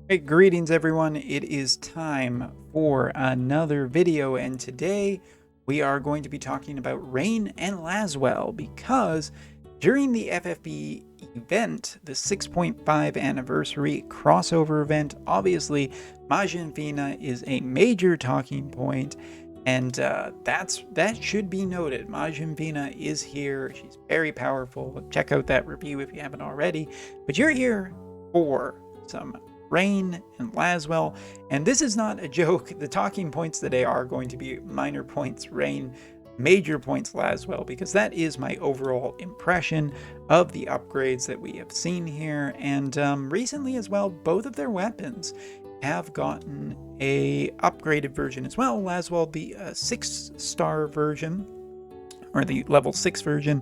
Hey, greetings everyone. It is time for another video, and today we are going to be talking about Rain and Laswell because during the FFB event, the 6.5 anniversary crossover event, obviously Majin Fina is a major talking point, and that should be noted. Majin Fina is here. She's very powerful. Check out that review if you haven't already. But you're here for some Rain and Laswell, and this is not a joke. The talking points today are going to be minor points Rain, major points Laswell, because that is my overall impression of the upgrades that we have seen here. And recently as well, both of their weapons have gotten a upgraded version as well. Laswell, the 6-star version, or the level 6 version,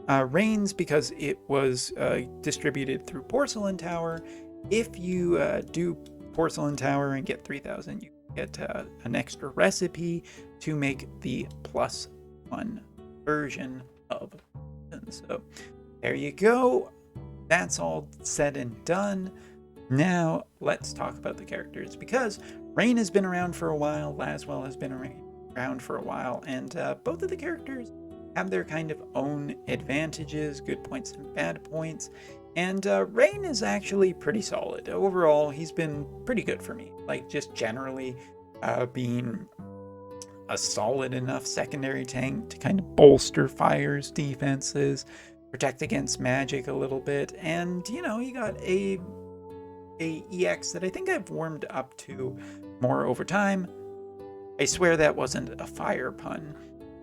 Rain's because it was distributed through Porcelain Tower. If you do Porcelain Tower and get 3,000, you get an extra recipe to make the +1 version of it. So there you go. That's all said and done. Now let's talk about the characters, because Rain has been around for a while, Laswell has been around for a while, and both of the characters have their kind of own advantages, good points and bad points. And Rain is actually pretty solid. Overall, he's been pretty good for me. Like, just generally being a solid enough secondary tank to kind of bolster Fire's defenses, protect against magic a little bit. And, you know, he got a EX that I think I've warmed up to more over time. I swear that wasn't a fire pun.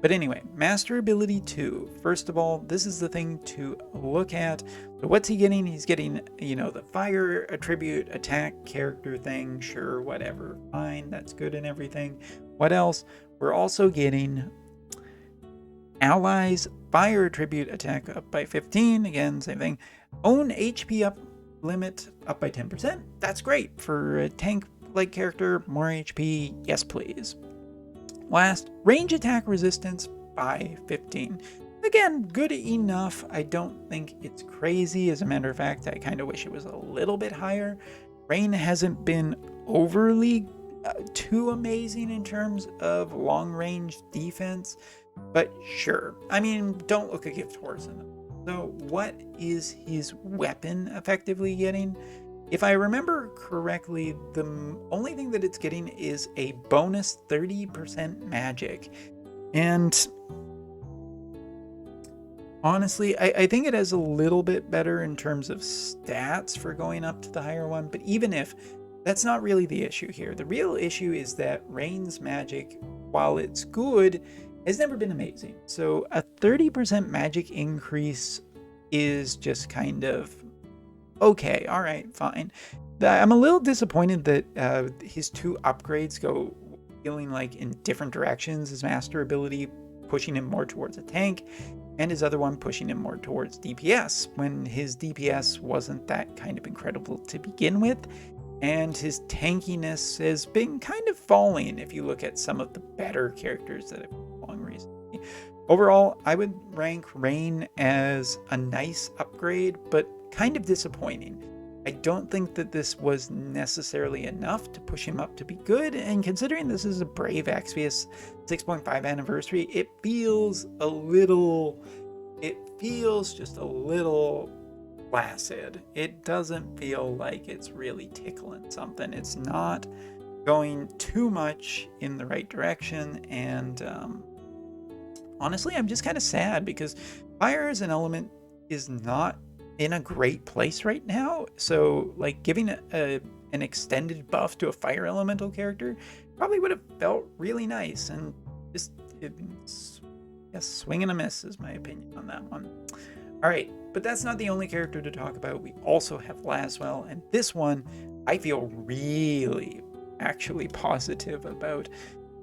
But anyway, Master Ability 2. First of all, this is the thing to look at. So what's he getting? He's getting, you know, the fire attribute attack character thing. Sure, whatever. Fine, that's good and everything. What else? We're also getting allies fire attribute attack up by 15. Again, same thing. Own HP up limit up by 10%. That's great for a tank-like character. More HP, yes please. Last, range attack resistance by 15. Again, good enough. I don't think it's crazy. As a matter of fact, I kind of wish it was a little bit higher. Rain hasn't been overly too amazing in terms of long-range defense, but sure. I mean, don't look a gift horse in them. So what is his weapon effectively getting? If I remember correctly, the only thing that it's getting is a bonus 30% magic. And honestly, I think it has a little bit better in terms of stats for going up to the higher one. But even if, that's not really the issue here. The real issue is that Rain's magic, while it's good, has never been amazing. So a 30% magic increase is just kind of okay, all right, fine. I'm a little disappointed that his 2 upgrades go feeling like in different directions. His master ability pushing him more towards a tank, and his other one pushing him more towards DPS, when his DPS wasn't that kind of incredible to begin with, and his tankiness has been kind of falling if you look at some of the better characters that have come along recently. Overall, I would rank Rain as a nice upgrade, but kind of disappointing. I don't think that this was necessarily enough to push him up to be good, and considering this is a Brave Exvius 6.5 anniversary, it feels just a little placid. It doesn't feel like it's really tickling something. It's not going too much in the right direction, and honestly, I'm just kind of sad because fire as an element is not in a great place right now. So like giving an extended buff to a fire elemental character probably would have felt really nice, and just swing and a miss is my opinion on that one. All right, but that's not the only character to talk about. We also have Laswell, and this one I feel really actually positive about.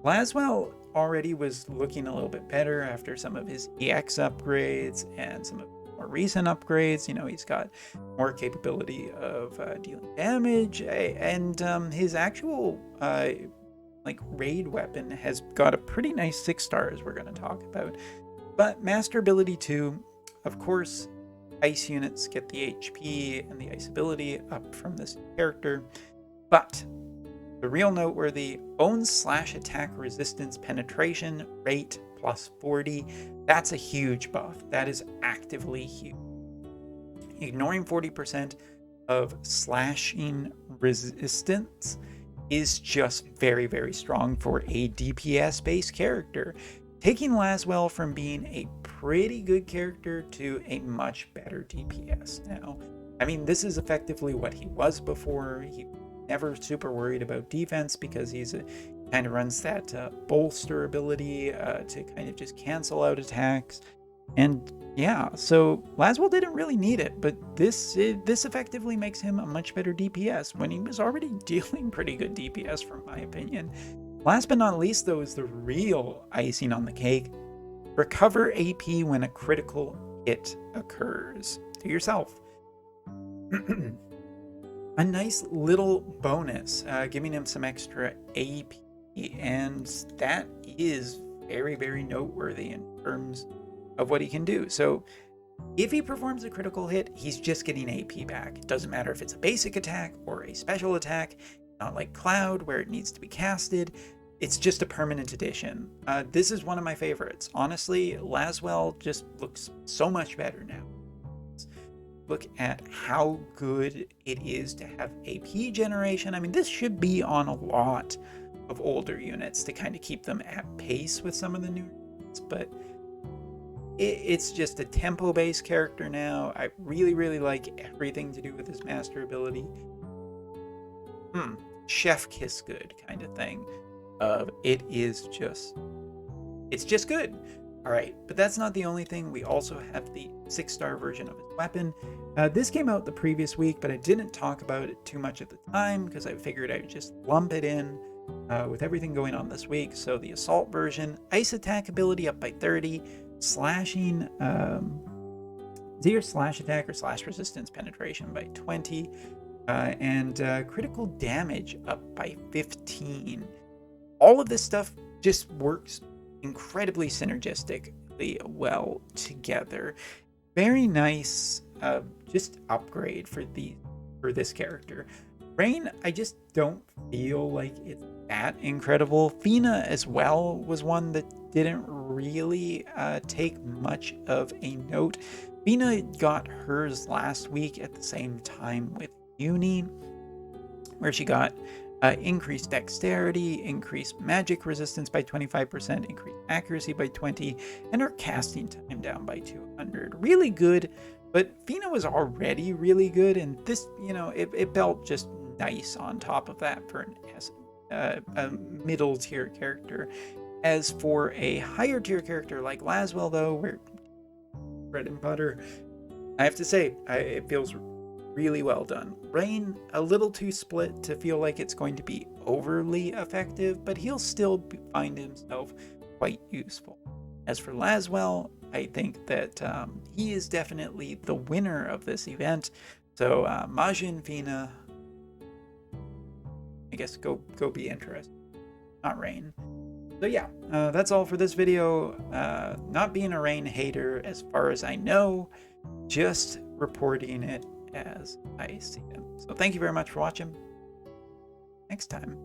Laswell already was looking a little bit better after some of his EX upgrades and some of more recent upgrades. You know, he's got more capability of dealing damage, and his actual like raid weapon has got a pretty nice 6 stars we're going to talk about. But Master Ability 2, of course, ice units get the HP and the ice ability up from this character. But the real noteworthy, own slash attack resistance penetration rate plus 40. That's a huge buff. That is actively huge. Ignoring 40% of slashing resistance is just very, very strong for a DPS-based character, taking Lasswell from being a pretty good character to a much better DPS now. I mean, this is effectively what he was before. He never super worried about defense because he's kind of runs that bolster ability to kind of just cancel out attacks. And yeah, so Lasswell didn't really need it, but this effectively makes him a much better DPS when he was already dealing pretty good DPS, from my opinion. Last but not least, though, is the real icing on the cake. Recover AP when a critical hit occurs. To yourself. A nice little bonus, giving him some extra AP, and that is very, very noteworthy in terms of what he can do. So if he performs a critical hit, he's just getting AP back. It doesn't matter if it's a basic attack or a special attack, not like Cloud where it needs to be casted. It's just a permanent addition. This is one of my favorites. Honestly, Lasswell just looks so much better now. Look at how good it is to have AP generation. I mean, this should be on a lot of older units to kind of keep them at pace with some of the new units, but it's just a tempo-based character now. I really, really like everything to do with his master ability. Chef kiss good kind of thing. It's just good. All right, but that's not the only thing. We also have the 6-star version of his weapon. This came out the previous week, but I didn't talk about it too much at the time because I figured I would just lump it in with everything going on this week. So the assault version, ice attack ability up by 30, slashing, your slash attack or slash resistance penetration by 20, and critical damage up by 15. All of this stuff just works incredibly synergistically well together. Very nice just upgrade for this character. Rain, I just don't feel like it's that incredible. Fina as well was one that didn't really take much of a note. Fina got hers last week at the same time with Uni, where she got increased dexterity, increased magic resistance by 25%, increased accuracy by 20, and her casting time down by 200. Really good, but Fina was already really good, and this, it felt just nice on top of that for a middle tier character. As for a higher tier character like Lasswell, though, where bread and butter, I have to say, it feels really well done. Rain, a little too split to feel like it's going to be overly effective, but he'll still find himself quite useful. As for Lasswell, I think that he is definitely the winner of this event. So Majin, Fina, I guess go be interested. Not Rain. So yeah, that's all for this video. Not being a Rain hater as far as I know, just reporting it as I see them. So thank you very much for watching. Next time.